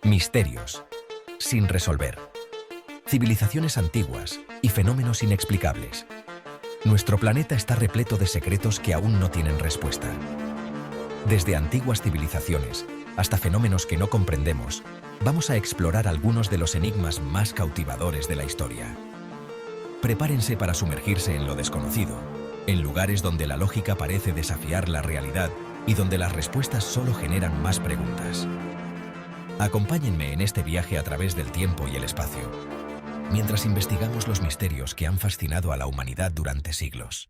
Misterios sin resolver. Civilizaciones antiguas y fenómenos inexplicables. Nuestro planeta está repleto de secretos que aún no tienen respuesta. Desde antiguas civilizaciones hasta fenómenos que no comprendemos, vamos a explorar algunos de los enigmas más cautivadores de la historia. Prepárense para sumergirse en lo desconocido, en lugares donde la lógica parece desafiar la realidad y donde las respuestas solo generan más preguntas. Acompáñenme en este viaje a través del tiempo y el espacio, mientras investigamos los misterios que han fascinado a la humanidad durante siglos.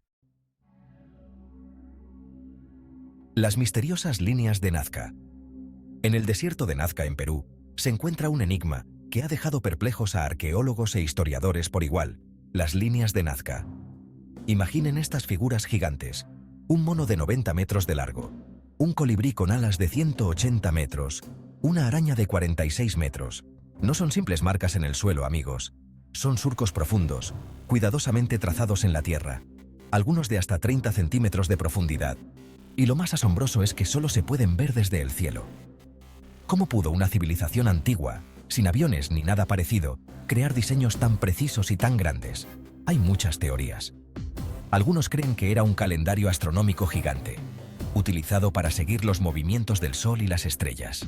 Las misteriosas líneas de Nazca. En el desierto de Nazca, en Perú, se encuentra un enigma que ha dejado perplejos a arqueólogos e historiadores por igual: las líneas de Nazca. Imaginen estas figuras gigantes: un mono de 90 metros de largo, un colibrí con alas de 180 metros, una araña de 46 metros. No son simples marcas en el suelo, amigos. Son surcos profundos, cuidadosamente trazados en la tierra, algunos de hasta 30 centímetros de profundidad. Y lo más asombroso es que solo se pueden ver desde el cielo. ¿Cómo pudo una civilización antigua, sin aviones ni nada parecido, crear diseños tan precisos y tan grandes? Hay muchas teorías. Algunos creen que era un calendario astronómico gigante, utilizado para seguir los movimientos del Sol y las estrellas.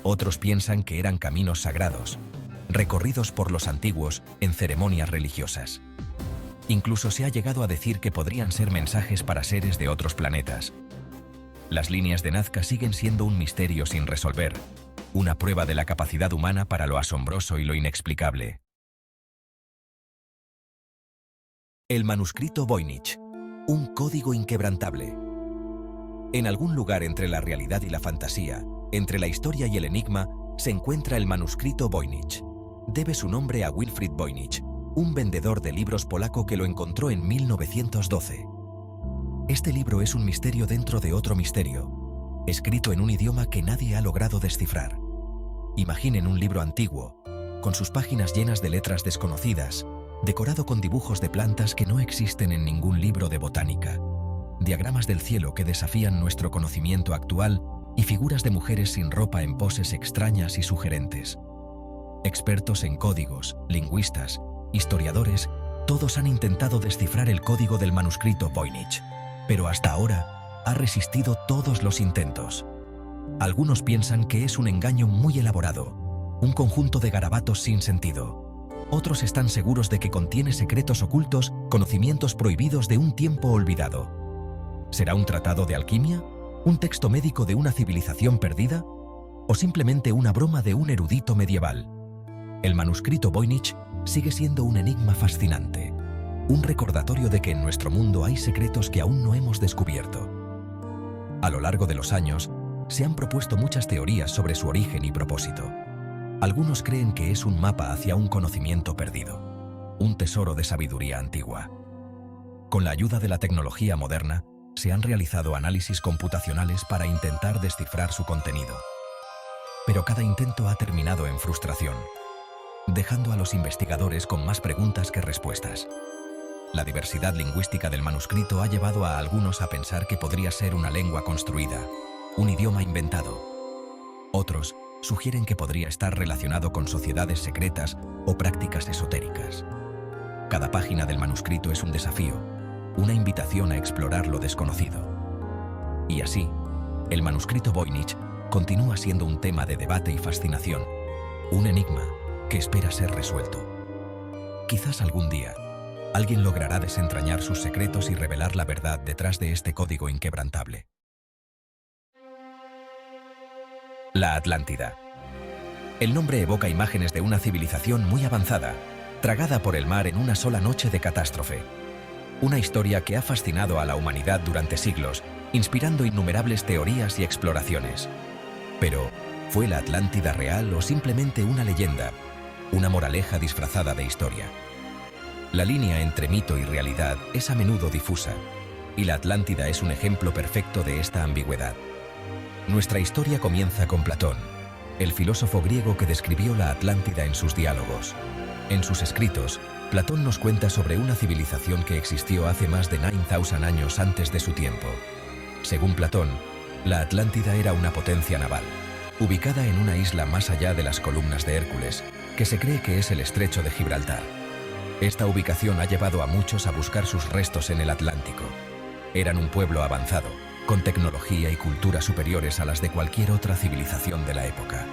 Otros piensan que eran caminos sagrados, recorridos por los antiguos en ceremonias religiosas. Incluso se ha llegado a decir que podrían ser mensajes para seres de otros planetas. Las líneas de Nazca siguen siendo un misterio sin resolver, una prueba de la capacidad humana para lo asombroso y lo inexplicable. El manuscrito Voynich, un código inquebrantable. En algún lugar entre la realidad y la fantasía, entre la historia y el enigma, se encuentra el manuscrito Voynich. Debe su nombre a Wilfrid Voynich, un vendedor de libros polaco que lo encontró en 1912. Este libro es un misterio dentro de otro misterio, escrito en un idioma que nadie ha logrado descifrar. Imaginen un libro antiguo, con sus páginas llenas de letras desconocidas, decorado con dibujos de plantas que no existen en ningún libro de botánica, diagramas del cielo que desafían nuestro conocimiento actual y figuras de mujeres sin ropa en poses extrañas y sugerentes. Expertos en códigos, lingüistas, historiadores, todos han intentado descifrar el código del manuscrito Voynich, pero hasta ahora ha resistido todos los intentos. Algunos piensan que es un engaño muy elaborado, un conjunto de garabatos sin sentido. Otros están seguros de que contiene secretos ocultos, conocimientos prohibidos de un tiempo olvidado. ¿Será un tratado de alquimia? ¿Un texto médico de una civilización perdida? ¿O simplemente una broma de un erudito medieval? El manuscrito Voynich sigue siendo un enigma fascinante, un recordatorio de que en nuestro mundo hay secretos que aún no hemos descubierto. A lo largo de los años, se han propuesto muchas teorías sobre su origen y propósito. Algunos creen que es un mapa hacia un conocimiento perdido, un tesoro de sabiduría antigua. Con la ayuda de la tecnología moderna, se han realizado análisis computacionales para intentar descifrar su contenido. Pero cada intento ha terminado en frustración, dejando a los investigadores con más preguntas que respuestas. La diversidad lingüística del manuscrito ha llevado a algunos a pensar que podría ser una lengua construida, un idioma inventado. Otros sugieren que podría estar relacionado con sociedades secretas o prácticas esotéricas. Cada página del manuscrito es un desafío, una invitación a explorar lo desconocido. Y así, el manuscrito Voynich continúa siendo un tema de debate y fascinación, un enigma que espera ser resuelto. Quizás algún día, alguien logrará desentrañar sus secretos y revelar la verdad detrás de este código inquebrantable. La Atlántida. El nombre evoca imágenes de una civilización muy avanzada, tragada por el mar en una sola noche de catástrofe. Una historia que ha fascinado a la humanidad durante siglos, inspirando innumerables teorías y exploraciones. Pero, ¿fue la Atlántida real o simplemente una leyenda, una moraleja disfrazada de historia? La línea entre mito y realidad es a menudo difusa, y la Atlántida es un ejemplo perfecto de esta ambigüedad. Nuestra historia comienza con Platón, el filósofo griego que describió la Atlántida en sus diálogos. En sus escritos, Platón nos cuenta sobre una civilización que existió hace más de 9,000 años antes de su tiempo. Según Platón, la Atlántida era una potencia naval, ubicada en una isla más allá de las columnas de Hércules, que se cree que es el estrecho de Gibraltar. Esta ubicación ha llevado a muchos a buscar sus restos en el Atlántico. Eran un pueblo avanzado, con tecnología y cultura superiores a las de cualquier otra civilización de la época.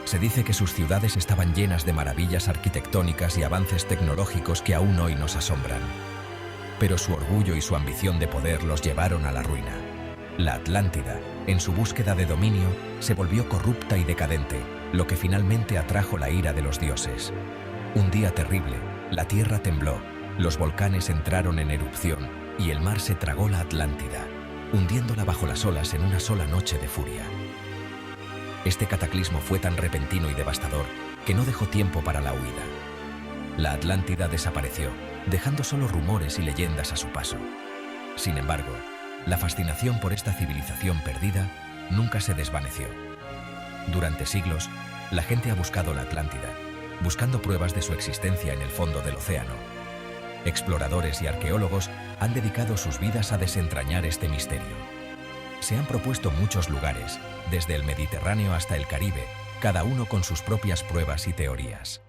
Se dice que sus ciudades estaban llenas de maravillas arquitectónicas y avances tecnológicos que aún hoy nos asombran. Pero su orgullo y su ambición de poder los llevaron a la ruina. La Atlántida, en su búsqueda de dominio, se volvió corrupta y decadente, lo que finalmente atrajo la ira de los dioses. Un día terrible, la tierra tembló, los volcanes entraron en erupción y el mar se tragó la Atlántida, hundiéndola bajo las olas en una sola noche de furia. Este cataclismo fue tan repentino y devastador que no dejó tiempo para la huida. La Atlántida desapareció, dejando solo rumores y leyendas a su paso. Sin embargo, la fascinación por esta civilización perdida nunca se desvaneció. Durante siglos, la gente ha buscado la Atlántida, buscando pruebas de su existencia en el fondo del océano. Exploradores y arqueólogos han dedicado sus vidas a desentrañar este misterio. Se han propuesto muchos lugares, desde el Mediterráneo hasta el Caribe, cada uno con sus propias pruebas y teorías.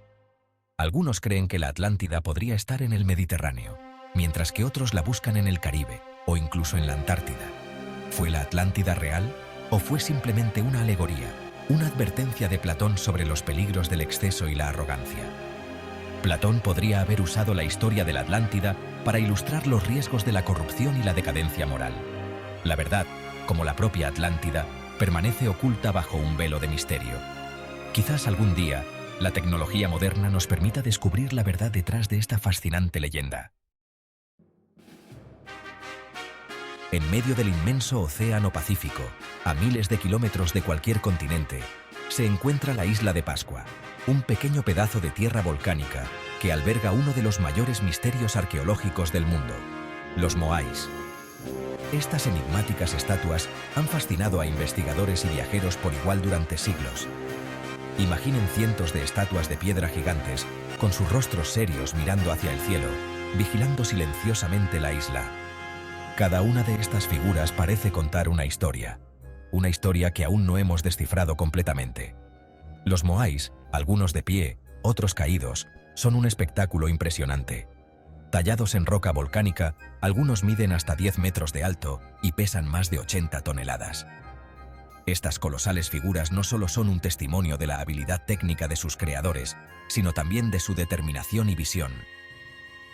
Algunos creen que la Atlántida podría estar en el Mediterráneo, mientras que otros la buscan en el Caribe o incluso en la Antártida. ¿Fue la Atlántida real o fue simplemente una alegoría, una advertencia de Platón sobre los peligros del exceso y la arrogancia? Platón podría haber usado la historia de la Atlántida para ilustrar los riesgos de la corrupción y la decadencia moral. La verdad, como la propia Atlántida, permanece oculta bajo un velo de misterio. Quizás algún día, la tecnología moderna nos permita descubrir la verdad detrás de esta fascinante leyenda. En medio del inmenso océano Pacífico, a miles de kilómetros de cualquier continente, se encuentra la isla de Pascua, un pequeño pedazo de tierra volcánica que alberga uno de los mayores misterios arqueológicos del mundo, los Moais. Estas enigmáticas estatuas han fascinado a investigadores y viajeros por igual durante siglos. Imaginen cientos de estatuas de piedra gigantes, con sus rostros serios mirando hacia el cielo, vigilando silenciosamente la isla. Cada una de estas figuras parece contar una historia que aún no hemos descifrado completamente. Los Moais, algunos de pie, otros caídos, son un espectáculo impresionante. Tallados en roca volcánica, algunos miden hasta 10 metros de alto y pesan más de 80 toneladas. Estas colosales figuras no solo son un testimonio de la habilidad técnica de sus creadores, sino también de su determinación y visión.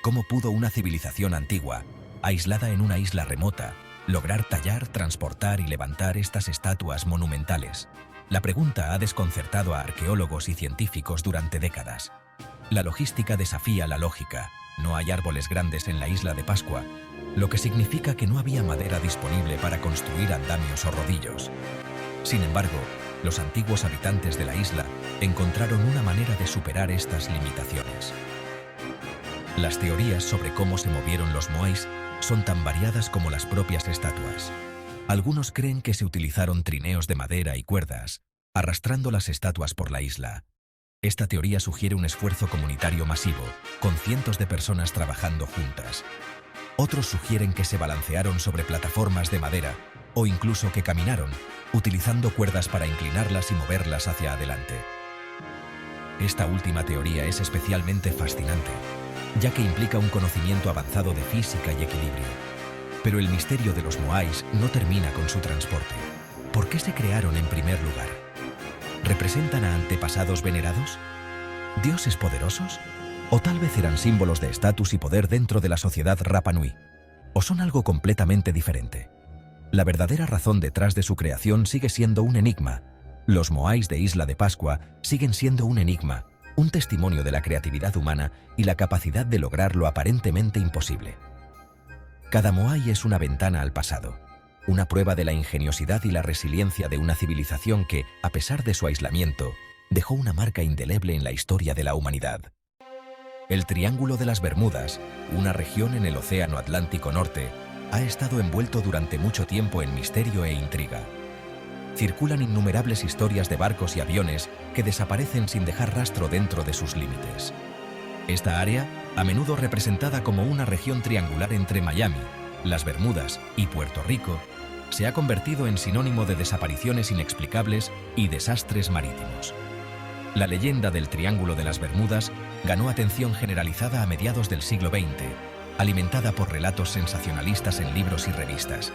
¿Cómo pudo una civilización antigua, aislada en una isla remota, lograr tallar, transportar y levantar estas estatuas monumentales? La pregunta ha desconcertado a arqueólogos y científicos durante décadas. La logística desafía la lógica. No hay árboles grandes en la isla de Pascua, lo que significa que no había madera disponible para construir andamios o rodillos. Sin embargo, los antiguos habitantes de la isla encontraron una manera de superar estas limitaciones. Las teorías sobre cómo se movieron los Moais son tan variadas como las propias estatuas. Algunos creen que se utilizaron trineos de madera y cuerdas, arrastrando las estatuas por la isla. Esta teoría sugiere un esfuerzo comunitario masivo, con cientos de personas trabajando juntas. Otros sugieren que se balancearon sobre plataformas de madera, o incluso que caminaron, utilizando cuerdas para inclinarlas y moverlas hacia adelante. Esta última teoría es especialmente fascinante, ya que implica un conocimiento avanzado de física y equilibrio. Pero el misterio de los Moais no termina con su transporte. ¿Por qué se crearon en primer lugar? ¿Representan a antepasados venerados? ¿Dioses poderosos? ¿O tal vez eran símbolos de estatus y poder dentro de la sociedad Rapa Nui? ¿O son algo completamente diferente? La verdadera razón detrás de su creación sigue siendo un enigma. Los Moais de Isla de Pascua siguen siendo un enigma, un testimonio de la creatividad humana y la capacidad de lograr lo aparentemente imposible. Cada Moai es una ventana al pasado, una prueba de la ingeniosidad y la resiliencia de una civilización que, a pesar de su aislamiento, dejó una marca indeleble en la historia de la humanidad. El Triángulo de las Bermudas, una región en el Océano Atlántico Norte, ha estado envuelto durante mucho tiempo en misterio e intriga. Circulan innumerables historias de barcos y aviones que desaparecen sin dejar rastro dentro de sus límites. Esta área, a menudo representada como una región triangular entre Miami, las Bermudas y Puerto Rico, se ha convertido en sinónimo de desapariciones inexplicables y desastres marítimos. La leyenda del Triángulo de las Bermudas ganó atención generalizada a mediados del siglo XX, alimentada por relatos sensacionalistas en libros y revistas.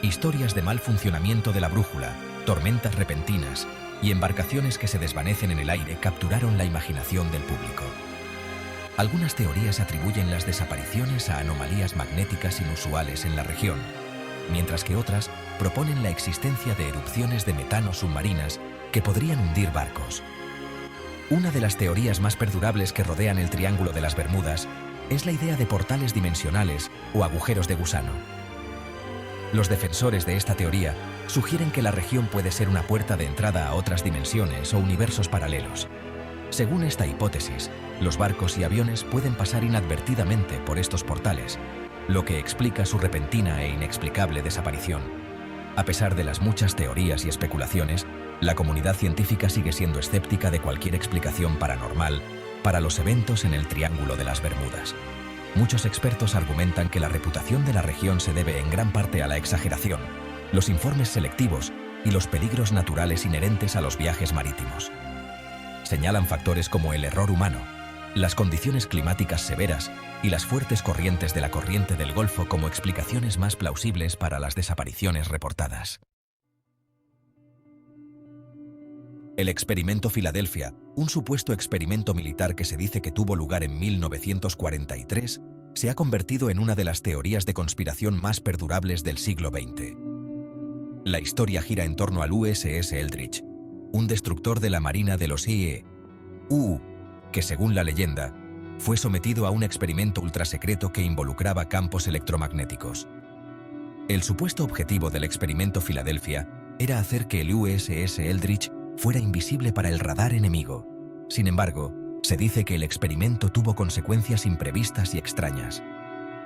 Historias de mal funcionamiento de la brújula, tormentas repentinas y embarcaciones que se desvanecen en el aire capturaron la imaginación del público. Algunas teorías atribuyen las desapariciones a anomalías magnéticas inusuales en la región, mientras que otras proponen la existencia de erupciones de metano submarinas que podrían hundir barcos. Una de las teorías más perdurables que rodean el Triángulo de las Bermudas es la idea de portales dimensionales o agujeros de gusano. Los defensores de esta teoría sugieren que la región puede ser una puerta de entrada a otras dimensiones o universos paralelos. Según esta hipótesis, los barcos y aviones pueden pasar inadvertidamente por estos portales, lo que explica su repentina e inexplicable desaparición. A pesar de las muchas teorías y especulaciones, la comunidad científica sigue siendo escéptica de cualquier explicación paranormal para los eventos en el Triángulo de las Bermudas. Muchos expertos argumentan que la reputación de la región se debe en gran parte a la exageración, los informes selectivos y los peligros naturales inherentes a los viajes marítimos. Señalan factores como el error humano, las condiciones climáticas severas y las fuertes corrientes de la corriente del Golfo como explicaciones más plausibles para las desapariciones reportadas. El experimento Filadelfia, un supuesto experimento militar que se dice que tuvo lugar en 1943, se ha convertido en una de las teorías de conspiración más perdurables del siglo XX. La historia gira en torno al USS Eldridge, un destructor de la Marina de los EE.U., que según la leyenda, fue sometido a un experimento ultrasecreto que involucraba campos electromagnéticos. El supuesto objetivo del experimento Filadelfia era hacer que el USS Eldridge fuera invisible para el radar enemigo. Sin embargo, se dice que el experimento tuvo consecuencias imprevistas y extrañas.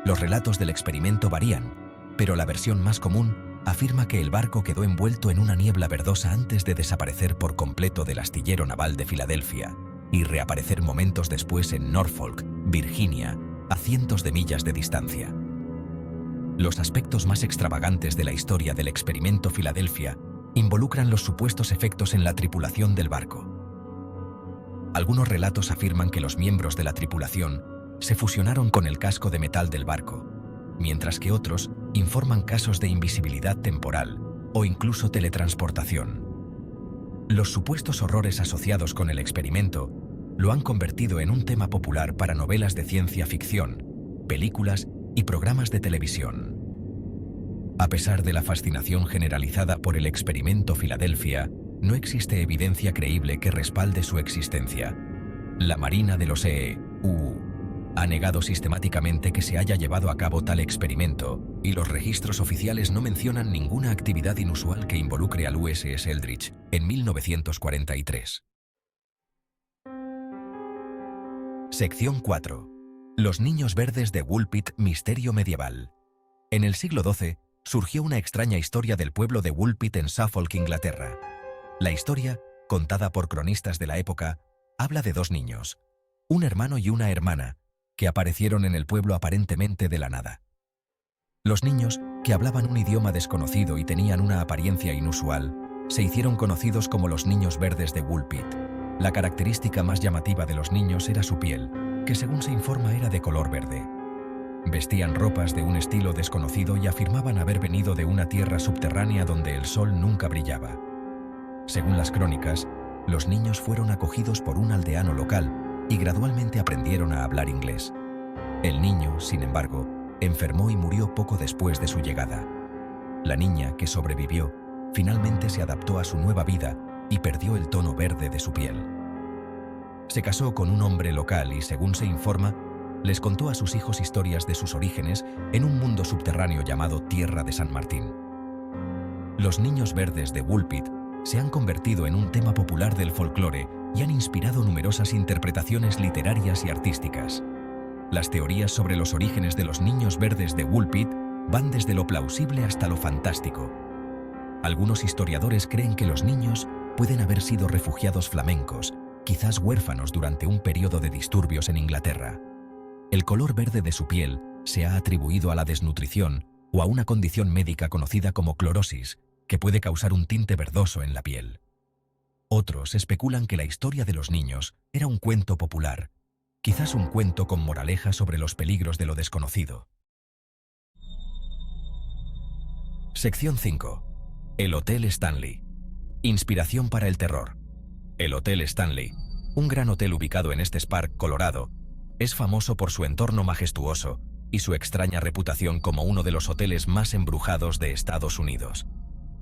Los relatos del experimento varían, pero la versión más común afirma que el barco quedó envuelto en una niebla verdosa antes de desaparecer por completo del astillero naval de Filadelfia y reaparecer momentos después en Norfolk, Virginia, a cientos de millas de distancia. Los aspectos más extravagantes de la historia del experimento Filadelfia involucran los supuestos efectos en la tripulación del barco. Algunos relatos afirman que los miembros de la tripulación se fusionaron con el casco de metal del barco, mientras que otros informan casos de invisibilidad temporal o incluso teletransportación. Los supuestos horrores asociados con el experimento lo han convertido en un tema popular para novelas de ciencia ficción, películas y programas de televisión. A pesar de la fascinación generalizada por el experimento Filadelfia, no existe evidencia creíble que respalde su existencia. La Marina de los EE.U. ha negado sistemáticamente que se haya llevado a cabo tal experimento, y los registros oficiales no mencionan ninguna actividad inusual que involucre al USS Eldridge en 1943. Sección 4. Los niños verdes de Woolpit, misterio medieval. En el siglo XII, surgió una extraña historia del pueblo de Woolpit en Suffolk, Inglaterra. La historia, contada por cronistas de la época, habla de dos niños, un hermano y una hermana, que aparecieron en el pueblo aparentemente de la nada. Los niños, que hablaban un idioma desconocido y tenían una apariencia inusual, se hicieron conocidos como los niños verdes de Woolpit. La característica más llamativa de los niños era su piel, que según se informa era de color verde. Vestían ropas de un estilo desconocido y afirmaban haber venido de una tierra subterránea donde el sol nunca brillaba. Según las crónicas, los niños fueron acogidos por un aldeano local y gradualmente aprendieron a hablar inglés. El niño, sin embargo, enfermó y murió poco después de su llegada. La niña, que sobrevivió, finalmente se adaptó a su nueva vida y perdió el tono verde de su piel. Se casó con un hombre local y, según se informa, les contó a sus hijos historias de sus orígenes en un mundo subterráneo llamado Tierra de San Martín. Los niños verdes de Woolpit se han convertido en un tema popular del folclore y han inspirado numerosas interpretaciones literarias y artísticas. Las teorías sobre los orígenes de los niños verdes de Woolpit van desde lo plausible hasta lo fantástico. Algunos historiadores creen que los niños pueden haber sido refugiados flamencos, quizás huérfanos durante un periodo de disturbios en Inglaterra. El color verde de su piel se ha atribuido a la desnutrición o a una condición médica conocida como clorosis, que puede causar un tinte verdoso en la piel. Otros especulan que la historia de los niños era un cuento popular, quizás un cuento con moraleja sobre los peligros de lo desconocido. Sección 5. El Hotel Stanley. Inspiración para el terror. El Hotel Stanley, un gran hotel ubicado en Estes Park, Colorado, es famoso por su entorno majestuoso y su extraña reputación como uno de los hoteles más embrujados de Estados Unidos.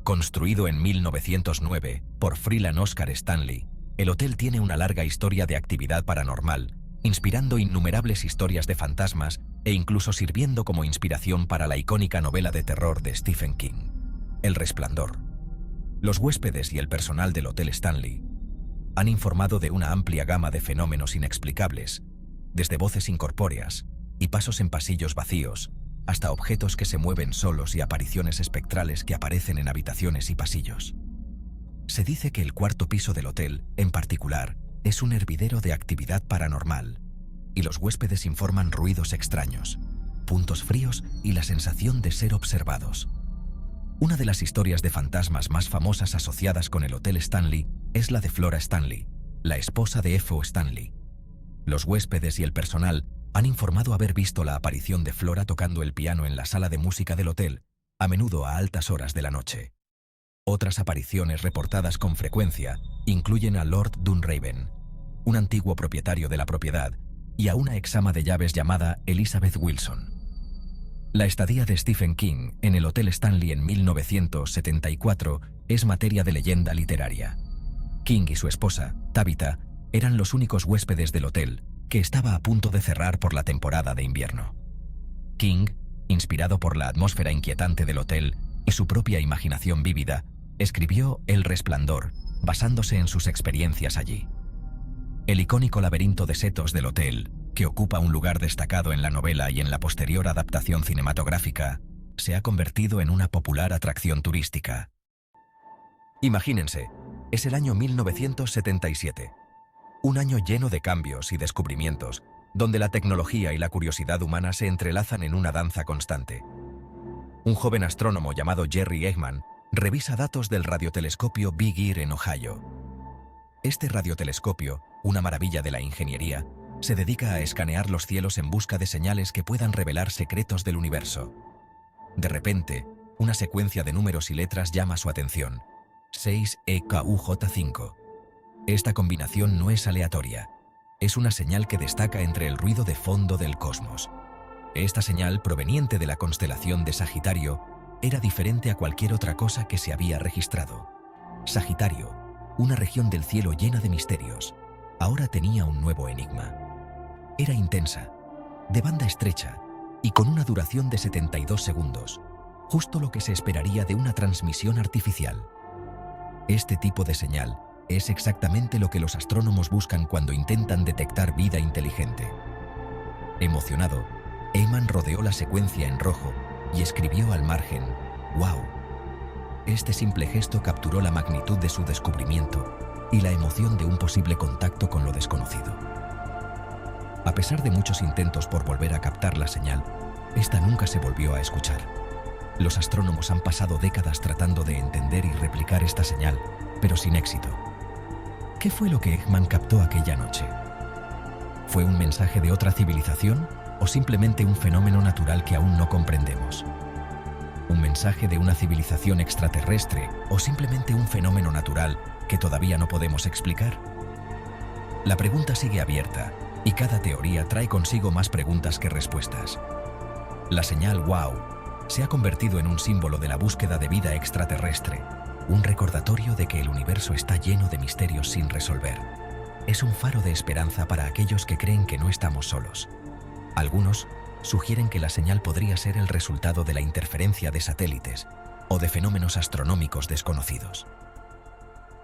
Construido en 1909 por Freeland Oscar Stanley, el hotel tiene una larga historia de actividad paranormal, inspirando innumerables historias de fantasmas e incluso sirviendo como inspiración para la icónica novela de terror de Stephen King, El Resplandor. Los huéspedes y el personal del Hotel Stanley han informado de una amplia gama de fenómenos inexplicables, desde voces incorpóreas y pasos en pasillos vacíos, hasta objetos que se mueven solos y apariciones espectrales que aparecen en habitaciones y pasillos. Se dice que el cuarto piso del hotel, en particular, es un hervidero de actividad paranormal, y los huéspedes informan ruidos extraños, puntos fríos y la sensación de ser observados. Una de las historias de fantasmas más famosas asociadas con el Hotel Stanley es la de Flora Stanley, la esposa de F.O. Stanley. Los huéspedes y el personal han informado haber visto la aparición de Flora tocando el piano en la sala de música del hotel, a menudo a altas horas de la noche. Otras apariciones reportadas con frecuencia incluyen a Lord Dunraven, un antiguo propietario de la propiedad, y a una ex ama de llaves llamada Elizabeth Wilson. La estadía de Stephen King en el Hotel Stanley en 1974 es materia de leyenda literaria. King y su esposa, Tabitha, eran los únicos huéspedes del hotel, que estaba a punto de cerrar por la temporada de invierno. King, inspirado por la atmósfera inquietante del hotel y su propia imaginación vívida, escribió El Resplandor, basándose en sus experiencias allí. El icónico laberinto de setos del hotel, que ocupa un lugar destacado en la novela y en la posterior adaptación cinematográfica, se ha convertido en una popular atracción turística. Imagínense, es el año 1977, un año lleno de cambios y descubrimientos, donde la tecnología y la curiosidad humana se entrelazan en una danza constante. Un joven astrónomo llamado Jerry Eggman revisa datos del radiotelescopio Big Ear en Ohio. Este radiotelescopio, una maravilla de la ingeniería, se dedica a escanear los cielos en busca de señales que puedan revelar secretos del universo. De repente, una secuencia de números y letras llama su atención: 6EKUJ5. Esta combinación no es aleatoria, es una señal que destaca entre el ruido de fondo del cosmos. Esta señal, proveniente de la constelación de Sagitario, era diferente a cualquier otra cosa que se había registrado. Sagitario, una región del cielo llena de misterios, ahora tenía un nuevo enigma. Era intensa, de banda estrecha y con una duración de 72 segundos, justo lo que se esperaría de una transmisión artificial. Este tipo de señal es exactamente lo que los astrónomos buscan cuando intentan detectar vida inteligente. Emocionado, Eggman rodeó la secuencia en rojo y escribió al margen: «¡Wow!». Este simple gesto capturó la magnitud de su descubrimiento y la emoción de un posible contacto con lo desconocido. A pesar de muchos intentos por volver a captar la señal, esta nunca se volvió a escuchar. Los astrónomos han pasado décadas tratando de entender y replicar esta señal, pero sin éxito. ¿Qué fue lo que Eggman captó aquella noche? ¿Fue un mensaje de otra civilización o simplemente un fenómeno natural que aún no comprendemos? ¿Un mensaje de una civilización extraterrestre o simplemente un fenómeno natural que todavía no podemos explicar? La pregunta sigue abierta, y cada teoría trae consigo más preguntas que respuestas. La señal «wow» se ha convertido en un símbolo de la búsqueda de vida extraterrestre, un recordatorio de que el universo está lleno de misterios sin resolver. Es un faro de esperanza para aquellos que creen que no estamos solos. Algunos sugieren que la señal podría ser el resultado de la interferencia de satélites o de fenómenos astronómicos desconocidos.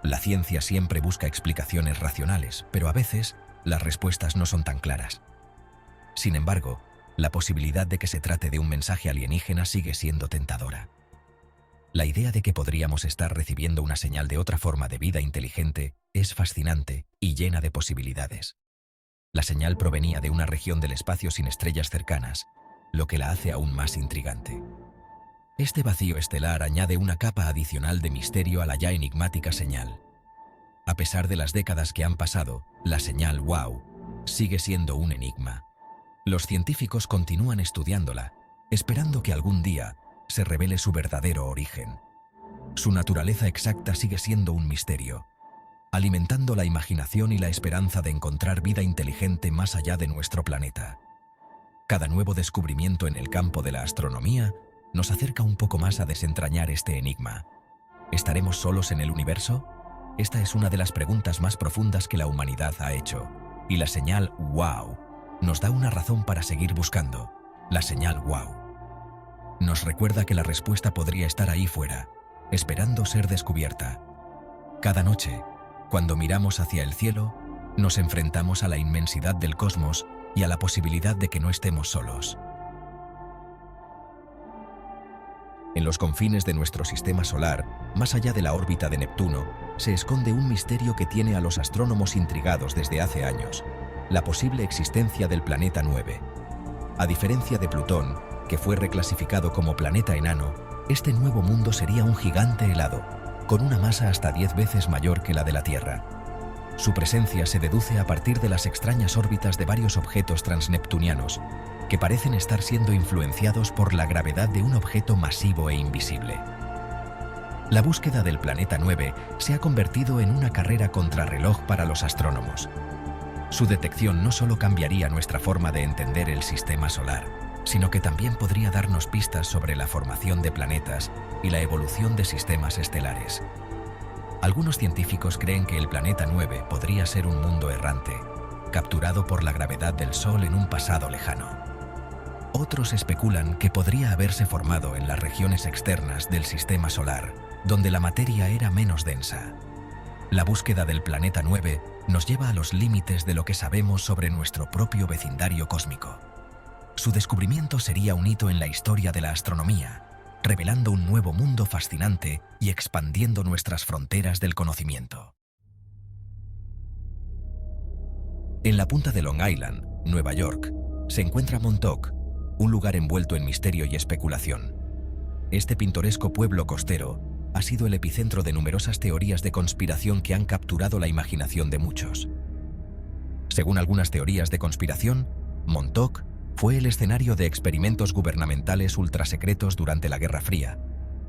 La ciencia siempre busca explicaciones racionales, pero a veces las respuestas no son tan claras. Sin embargo, la posibilidad de que se trate de un mensaje alienígena sigue siendo tentadora. La idea de que podríamos estar recibiendo una señal de otra forma de vida inteligente es fascinante y llena de posibilidades. La señal provenía de una región del espacio sin estrellas cercanas, lo que la hace aún más intrigante. Este vacío estelar añade una capa adicional de misterio a la ya enigmática señal. A pesar de las décadas que han pasado, la señal WOW sigue siendo un enigma. Los científicos continúan estudiándola, esperando que algún día se revele su verdadero origen. Su naturaleza exacta sigue siendo un misterio, alimentando la imaginación y la esperanza de encontrar vida inteligente más allá de nuestro planeta. Cada nuevo descubrimiento en el campo de la astronomía nos acerca un poco más a desentrañar este enigma. ¿Estaremos solos en el universo? Esta es una de las preguntas más profundas que la humanidad ha hecho, y la señal WOW nos da una razón para seguir buscando. La señal WOW nos recuerda que la respuesta podría estar ahí fuera, esperando ser descubierta. Cada noche, cuando miramos hacia el cielo, nos enfrentamos a la inmensidad del cosmos y a la posibilidad de que no estemos solos. En los confines de nuestro sistema solar, más allá de la órbita de Neptuno, se esconde un misterio que tiene a los astrónomos intrigados desde hace años: la posible existencia del planeta 9. A diferencia de Plutón, que fue reclasificado como planeta enano, este nuevo mundo sería un gigante helado, con una masa hasta 10 veces mayor que la de la Tierra. Su presencia se deduce a partir de las extrañas órbitas de varios objetos transneptunianos, que parecen estar siendo influenciados por la gravedad de un objeto masivo e invisible. La búsqueda del planeta 9 se ha convertido en una carrera contrarreloj para los astrónomos. Su detección no solo cambiaría nuestra forma de entender el sistema solar, sino que también podría darnos pistas sobre la formación de planetas y la evolución de sistemas estelares. Algunos científicos creen que el planeta 9 podría ser un mundo errante, capturado por la gravedad del Sol en un pasado lejano. Otros especulan que podría haberse formado en las regiones externas del sistema solar, donde la materia era menos densa. La búsqueda del planeta 9 nos lleva a los límites de lo que sabemos sobre nuestro propio vecindario cósmico. Su descubrimiento sería un hito en la historia de la astronomía, revelando un nuevo mundo fascinante y expandiendo nuestras fronteras del conocimiento. En la punta de Long Island, Nueva York, se encuentra Montauk, un lugar envuelto en misterio y especulación. Este pintoresco pueblo costero ha sido el epicentro de numerosas teorías de conspiración que han capturado la imaginación de muchos. Según algunas teorías de conspiración, Montauk fue el escenario de experimentos gubernamentales ultrasecretos durante la Guerra Fría,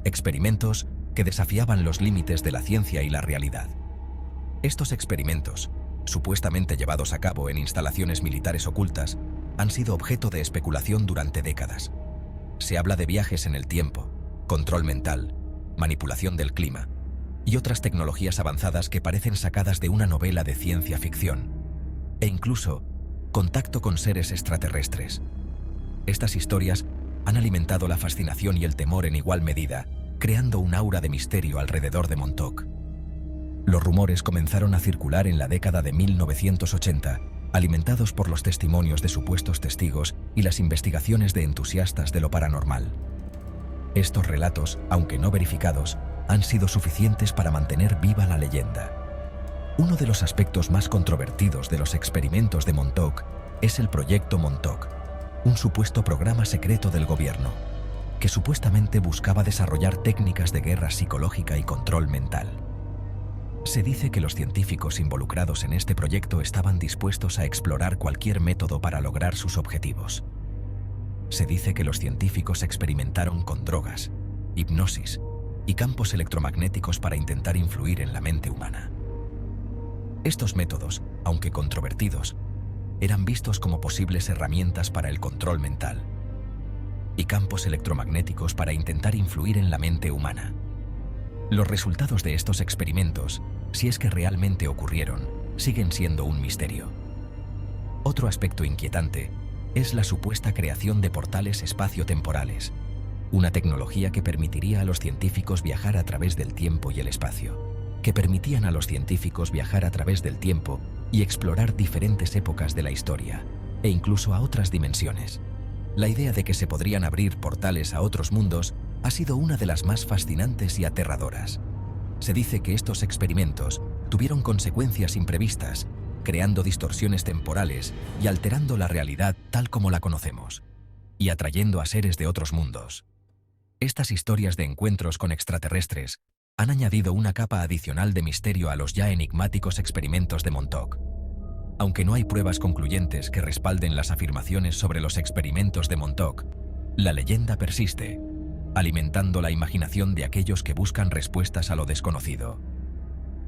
experimentos que desafiaban los límites de la ciencia y la realidad. Estos experimentos, supuestamente llevados a cabo en instalaciones militares ocultas, han sido objeto de especulación durante décadas. Se habla de viajes en el tiempo, control mental, manipulación del clima y otras tecnologías avanzadas que parecen sacadas de una novela de ciencia ficción, e incluso contacto con seres extraterrestres. Estas historias han alimentado la fascinación y el temor en igual medida, creando un aura de misterio alrededor de Montauk. Los rumores comenzaron a circular en la década de 1980, alimentados por los testimonios de supuestos testigos y las investigaciones de entusiastas de lo paranormal. Estos relatos, aunque no verificados, han sido suficientes para mantener viva la leyenda. Uno de los aspectos más controvertidos de los experimentos de Montauk es el Proyecto Montauk, un supuesto programa secreto del gobierno, que supuestamente buscaba desarrollar técnicas de guerra psicológica y control mental. Se dice que los científicos involucrados en este proyecto estaban dispuestos a explorar cualquier método para lograr sus objetivos. Se dice que los científicos experimentaron con drogas, hipnosis y campos electromagnéticos para intentar influir en la mente humana. Estos métodos, aunque controvertidos, eran vistos como posibles herramientas para el control mental, y campos electromagnéticos para intentar influir en la mente humana. Los resultados de estos experimentos, si es que realmente ocurrieron, siguen siendo un misterio. Otro aspecto inquietante es la supuesta creación de portales espaciotemporales, una tecnología que permitiría a los científicos viajar a través del tiempo y el espacio, y explorar diferentes épocas de la historia, e incluso a otras dimensiones. La idea de que se podrían abrir portales a otros mundos ha sido una de las más fascinantes y aterradoras. Se dice que estos experimentos tuvieron consecuencias imprevistas, creando distorsiones temporales y alterando la realidad tal como la conocemos, y atrayendo a seres de otros mundos. Estas historias de encuentros con extraterrestres han añadido una capa adicional de misterio a los ya enigmáticos experimentos de Montauk. Aunque no hay pruebas concluyentes que respalden las afirmaciones sobre los experimentos de Montauk, la leyenda persiste, alimentando la imaginación de aquellos que buscan respuestas a lo desconocido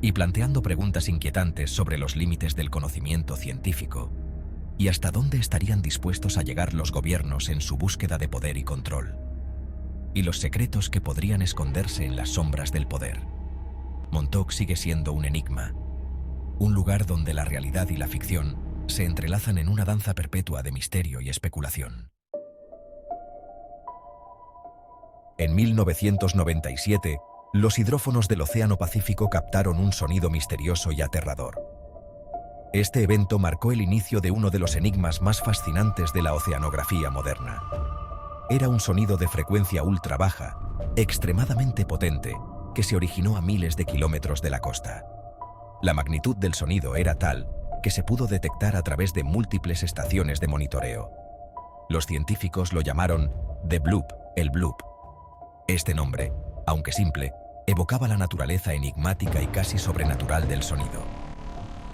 y planteando preguntas inquietantes sobre los límites del conocimiento científico y hasta dónde estarían dispuestos a llegar los gobiernos en su búsqueda de poder y control, y los secretos que podrían esconderse en las sombras del poder. Montauk sigue siendo un enigma, un lugar donde la realidad y la ficción se entrelazan en una danza perpetua de misterio y especulación. En 1997, los hidrófonos del Océano Pacífico captaron un sonido misterioso y aterrador. Este evento marcó el inicio de uno de los enigmas más fascinantes de la oceanografía moderna. Era un sonido de frecuencia ultra baja, extremadamente potente, que se originó a miles de kilómetros de la costa. La magnitud del sonido era tal que se pudo detectar a través de múltiples estaciones de monitoreo. Los científicos lo llamaron The Bloop, el bloop. Este nombre, aunque simple, evocaba la naturaleza enigmática y casi sobrenatural del sonido.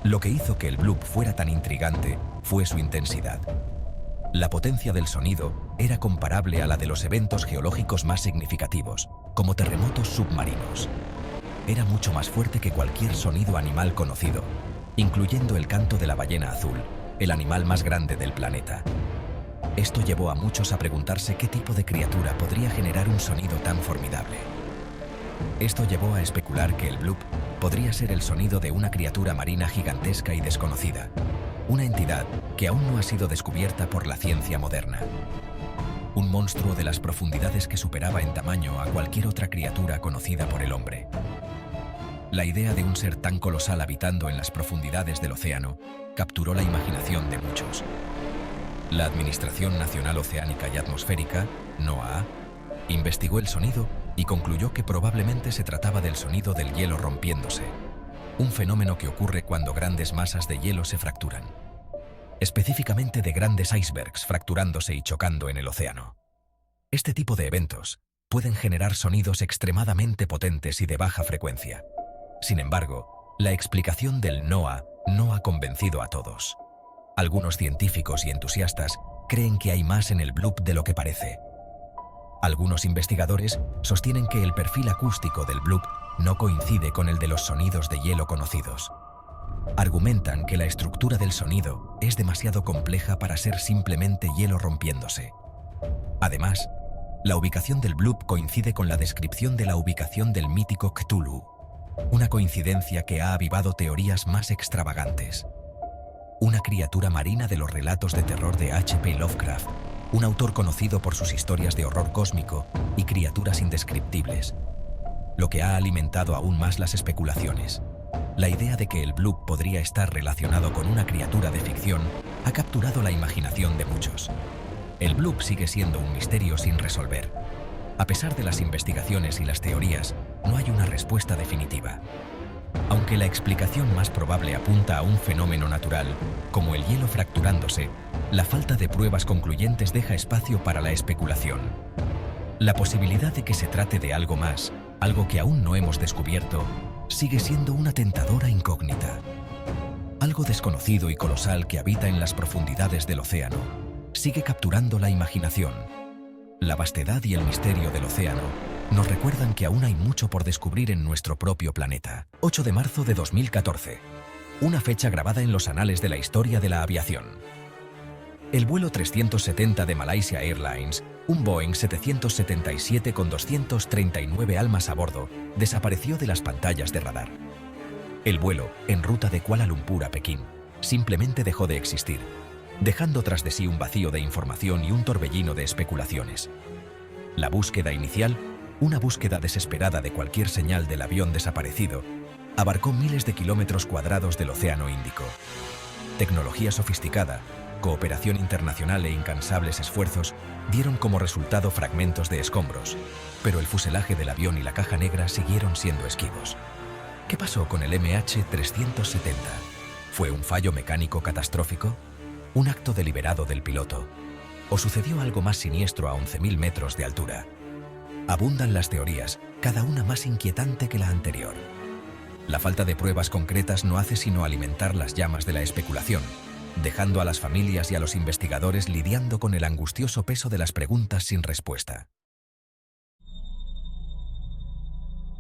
Lo que hizo que el bloop fuera tan intrigante fue su intensidad. La potencia del sonido era comparable a la de los eventos geológicos más significativos, como terremotos submarinos. Era mucho más fuerte que cualquier sonido animal conocido, incluyendo el canto de la ballena azul, el animal más grande del planeta. Esto llevó a muchos a preguntarse qué tipo de criatura podría generar un sonido tan formidable. Esto llevó a especular que el bloop podría ser el sonido de una criatura marina gigantesca y desconocida, una entidad que aún no ha sido descubierta por la ciencia moderna. Un monstruo de las profundidades que superaba en tamaño a cualquier otra criatura conocida por el hombre. La idea de un ser tan colosal habitando en las profundidades del océano capturó la imaginación de muchos. La Administración Nacional Oceánica y Atmosférica, NOAA, investigó el sonido y concluyó que probablemente se trataba del sonido del hielo rompiéndose, un fenómeno que ocurre cuando grandes masas de hielo se fracturan, específicamente de grandes icebergs fracturándose y chocando en el océano. Este tipo de eventos pueden generar sonidos extremadamente potentes y de baja frecuencia. Sin embargo, la explicación del NOAA no ha convencido a todos. Algunos científicos y entusiastas creen que hay más en el bloop de lo que parece. Algunos investigadores sostienen que el perfil acústico del bloop no coincide con el de los sonidos de hielo conocidos. Argumentan que la estructura del sonido es demasiado compleja para ser simplemente hielo rompiéndose. Además, la ubicación del bloop coincide con la descripción de la ubicación del mítico Cthulhu, una coincidencia que ha avivado teorías más extravagantes. Una criatura marina de los relatos de terror de H.P. Lovecraft, un autor conocido por sus historias de horror cósmico y criaturas indescriptibles, lo que ha alimentado aún más las especulaciones. La idea de que el bloop podría estar relacionado con una criatura de ficción ha capturado la imaginación de muchos. El bloop sigue siendo un misterio sin resolver. A pesar de las investigaciones y las teorías, no hay una respuesta definitiva. Aunque la explicación más probable apunta a un fenómeno natural, como el hielo fracturándose, la falta de pruebas concluyentes deja espacio para la especulación. La posibilidad de que se trate de algo más, algo que aún no hemos descubierto, sigue siendo una tentadora incógnita. Algo desconocido y colosal que habita en las profundidades del océano sigue capturando la imaginación. La vastedad y el misterio del océano nos recuerdan que aún hay mucho por descubrir en nuestro propio planeta. 8 de marzo de 2014. Una fecha grabada en los anales de la historia de la aviación. El vuelo 370 de Malaysia Airlines, un Boeing 777 con 239 almas a bordo, desapareció de las pantallas de radar. El vuelo, en ruta de Kuala Lumpur a Pekín, simplemente dejó de existir, dejando tras de sí un vacío de información y un torbellino de especulaciones. La búsqueda inicial, una búsqueda desesperada de cualquier señal del avión desaparecido, abarcó miles de kilómetros cuadrados del Océano Índico. Tecnología sofisticada, cooperación internacional e incansables esfuerzos dieron como resultado fragmentos de escombros, pero el fuselaje del avión y la caja negra siguieron siendo esquivos. ¿Qué pasó con el MH370? ¿Fue un fallo mecánico catastrófico? ¿Un acto deliberado del piloto? ¿O sucedió algo más siniestro a 11.000 metros de altura? Abundan las teorías, cada una más inquietante que la anterior. La falta de pruebas concretas no hace sino alimentar las llamas de la especulación, dejando a las familias y a los investigadores lidiando con el angustioso peso de las preguntas sin respuesta.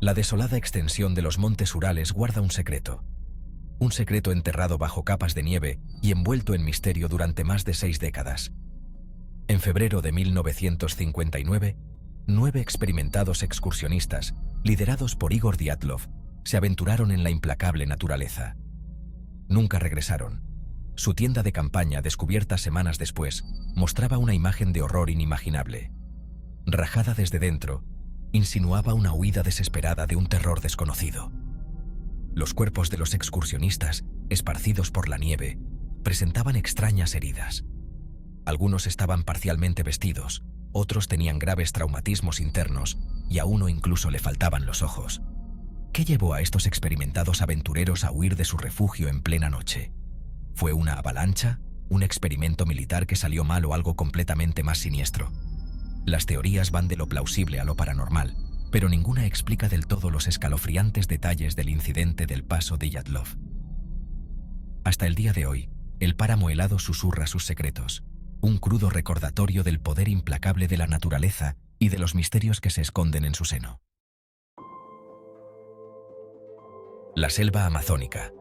La desolada extensión de los montes Urales guarda un secreto enterrado bajo capas de nieve y envuelto en misterio durante más de 6 décadas. En febrero de 1959, 9 experimentados excursionistas, liderados por Igor Dyatlov, se aventuraron en la implacable naturaleza. Nunca regresaron. Su tienda de campaña, descubierta semanas después, mostraba una imagen de horror inimaginable. Rajada desde dentro, insinuaba una huida desesperada de un terror desconocido. Los cuerpos de los excursionistas, esparcidos por la nieve, presentaban extrañas heridas. Algunos estaban parcialmente vestidos, otros tenían graves traumatismos internos y a uno incluso le faltaban los ojos. ¿Qué llevó a estos experimentados aventureros a huir de su refugio en plena noche? ¿Fue una avalancha? ¿Un experimento militar que salió mal o algo completamente más siniestro? Las teorías van de lo plausible a lo paranormal, pero ninguna explica del todo los escalofriantes detalles del incidente del paso de Dyatlov. Hasta el día de hoy, el páramo helado susurra sus secretos, un crudo recordatorio del poder implacable de la naturaleza y de los misterios que se esconden en su seno. La selva amazónica,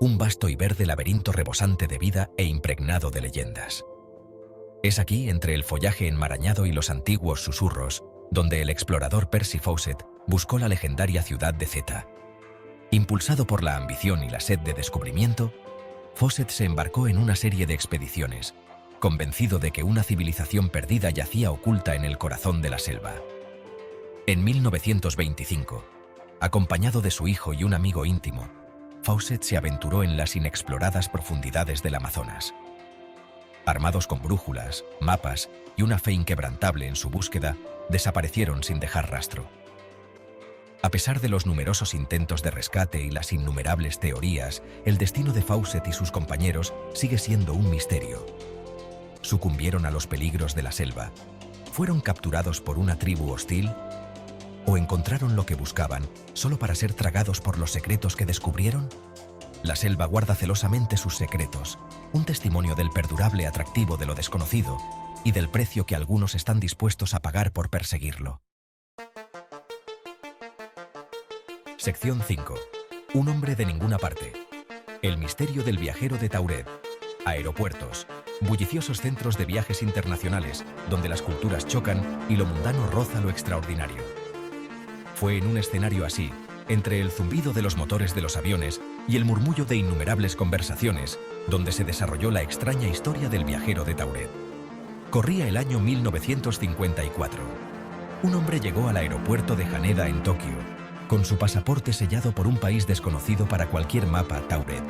un vasto y verde laberinto rebosante de vida e impregnado de leyendas. Es aquí, entre el follaje enmarañado y los antiguos susurros, donde el explorador Percy Fawcett buscó la legendaria ciudad de Zeta. Impulsado por la ambición y la sed de descubrimiento, Fawcett se embarcó en una serie de expediciones, convencido de que una civilización perdida yacía oculta en el corazón de la selva. En 1925, acompañado de su hijo y un amigo íntimo, Fawcett se aventuró en las inexploradas profundidades del Amazonas. Armados con brújulas, mapas y una fe inquebrantable en su búsqueda, desaparecieron sin dejar rastro. A pesar de los numerosos intentos de rescate y las innumerables teorías, el destino de Fawcett y sus compañeros sigue siendo un misterio. ¿Sucumbieron a los peligros de la selva? ¿Fueron capturados por una tribu hostil? ¿O encontraron lo que buscaban solo para ser tragados por los secretos que descubrieron? La selva guarda celosamente sus secretos, un testimonio del perdurable atractivo de lo desconocido y del precio que algunos están dispuestos a pagar por perseguirlo. Sección 5. Un hombre de ninguna parte. El misterio del viajero de Tauret. Aeropuertos. Bulliciosos centros de viajes internacionales, donde las culturas chocan y lo mundano roza lo extraordinario. Fue en un escenario así, entre el zumbido de los motores de los aviones y el murmullo de innumerables conversaciones, donde se desarrolló la extraña historia del viajero de Tauret. Corría el año 1954. Un hombre llegó al aeropuerto de Haneda en Tokio, con su pasaporte sellado por un país desconocido para cualquier mapa Tauret.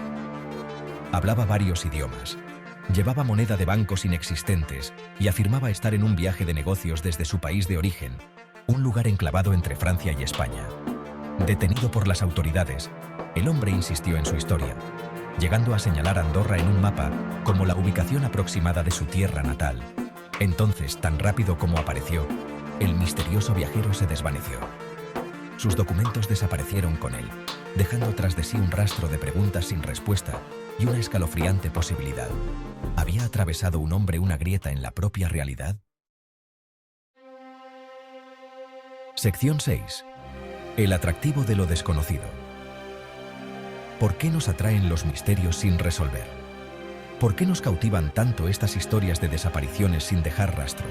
Hablaba varios idiomas, llevaba moneda de bancos inexistentes y afirmaba estar en un viaje de negocios desde su país de origen, un lugar enclavado entre Francia y España. Detenido por las autoridades, el hombre insistió en su historia, llegando a señalar Andorra en un mapa como la ubicación aproximada de su tierra natal. Entonces, tan rápido como apareció, el misterioso viajero se desvaneció. Sus documentos desaparecieron con él, dejando tras de sí un rastro de preguntas sin respuesta y una escalofriante posibilidad. ¿Había atravesado un hombre una grieta en la propia realidad? Sección 6. El atractivo de lo desconocido. ¿Por qué nos atraen los misterios sin resolver? ¿Por qué nos cautivan tanto estas historias de desapariciones sin dejar rastro?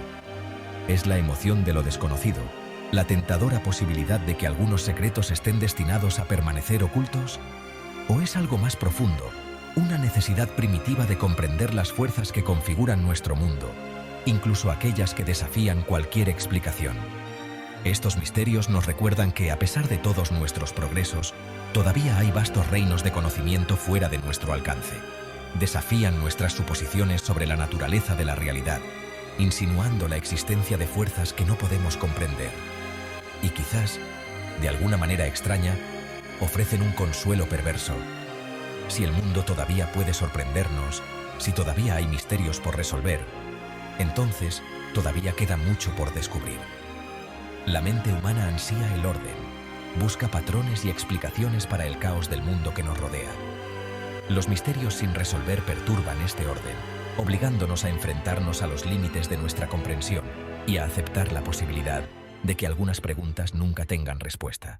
¿Es la emoción de lo desconocido, la tentadora posibilidad de que algunos secretos estén destinados a permanecer ocultos? ¿O es algo más profundo, una necesidad primitiva de comprender las fuerzas que configuran nuestro mundo, incluso aquellas que desafían cualquier explicación? Estos misterios nos recuerdan que, a pesar de todos nuestros progresos, todavía hay vastos reinos de conocimiento fuera de nuestro alcance. Desafían nuestras suposiciones sobre la naturaleza de la realidad, insinuando la existencia de fuerzas que no podemos comprender. Y quizás, de alguna manera extraña, ofrecen un consuelo perverso. Si el mundo todavía puede sorprendernos, si todavía hay misterios por resolver, entonces todavía queda mucho por descubrir. La mente humana ansía el orden, busca patrones y explicaciones para el caos del mundo que nos rodea. Los misterios sin resolver perturban este orden, obligándonos a enfrentarnos a los límites de nuestra comprensión y a aceptar la posibilidad de que algunas preguntas nunca tengan respuesta.